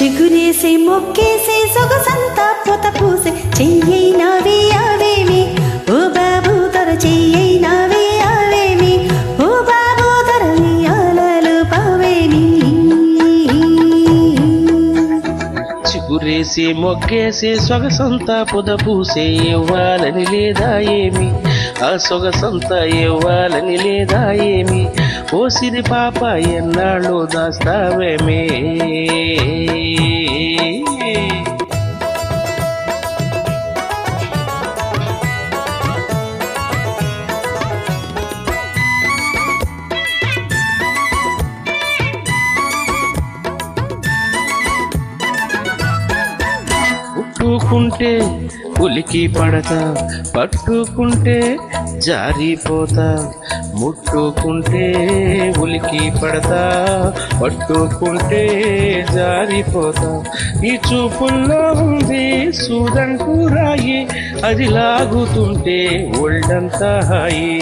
చిగురేసి మొక్కేసి సొగసంతా పొత పూసి చెయ్యైనవి అవేమి ఓ బాబు తొర చెయ్యైనవి అవేమి ఓ బాబు తొర అలలు పవేమి చిగురేసి మొక్కేసి సొగసంతా పొద పూసే ఇవ్వాలని లేదా ఏమి ఆ సొగసంతా ఇవ్వాలని లేదా ఏమి ఓ సిరి పాప ఎన్నాళ్ళు దాస్తావేమే పట్టుకుంటే ఉలికి పడతా పట్టుకుంటే జారిపోతా ముట్టుకుంటే ఉలికి పడతా పట్టుకుంటే జారిపోతా ఈ చూపుల్లో ఉంది సూదంటూ రాయి అది లాగుతుంటే ఒళ్ళంతా హాయి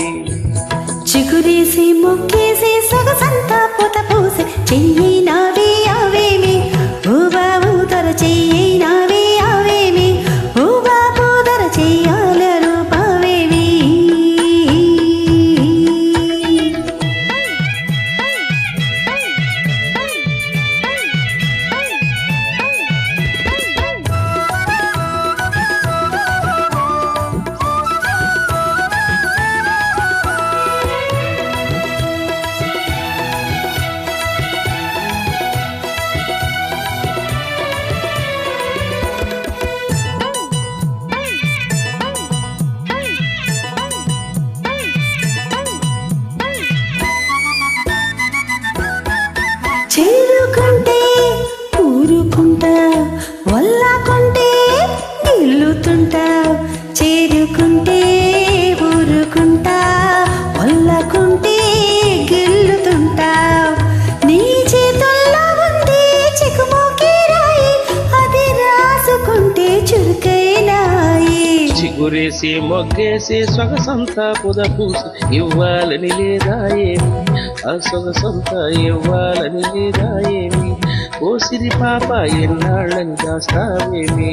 చిగురేసి మొక్కేసి సొగసంతా పొత పూసి చెయ్యైనవి అవేమి ఓ బాబు తొర చెయ్యైనవి అవేమి ఓ బాబు తొర చెయ్యాలను పవేమి చేరుకుంటే ఊరుకుంటా వల్లాకుంటే నిల్లుతుంటా చేరుకుంటే ఊరుకుంటా వల్లాకుంటే గిల్లుతుంటా నీ చేతుల్లో ఉంది చిక్కుమోకి రాయి అది రాసుకుంటే చురుకైనాయి చిగురేసి మొగ్గేసి సొగసంతా పొద పూసి ఇవ్వాలని లేదా ఏమి ఆ సొగసంతా ఇవ్వాలని లేదా ఏమి ఓ సిరి పాప ఎన్నాళ్ళని దాస్తావేమి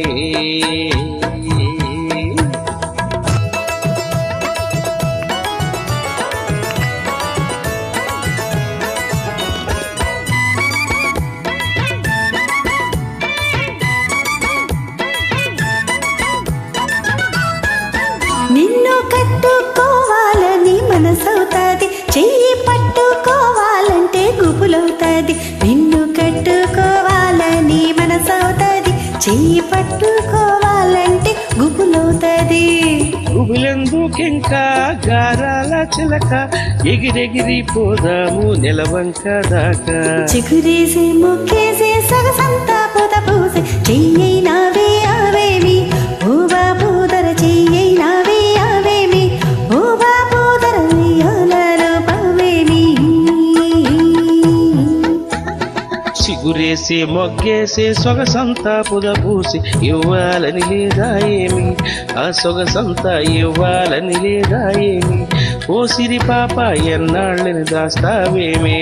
నిన్ను కట్టుకోవాలని మనసవుతాది చెయ్యి పట్టుకోవాలంటే గుబులవుతాది నిన్ను కట్టుకోవాలని మనసవుతాది చెయ్యి పట్టుకోవాలంటే గుబులవుతాది గుబులెందుకింకా గారాల చిలక ఎగిరెగిరి పోదాము నెలవంక దాకా చిగురేసి మొక్కేసి సొగసంతా పొద పూసి చెయ్యైనవి అవేమి ఓ బాబు తొర చెయ్యైనవి అవేమి ఓ బాబు తొర అలలు పవేమి చిగురేసి మొగ్గేసి సొగసంతా పొద పూసి ఇవ్వాలని లేదా ఏమి ఆ సొగసంతా ఇవ్వాలని లేదా ఏమి ఓ సిరి పాప ఎన్నాళ్ళని దాస్తావేమే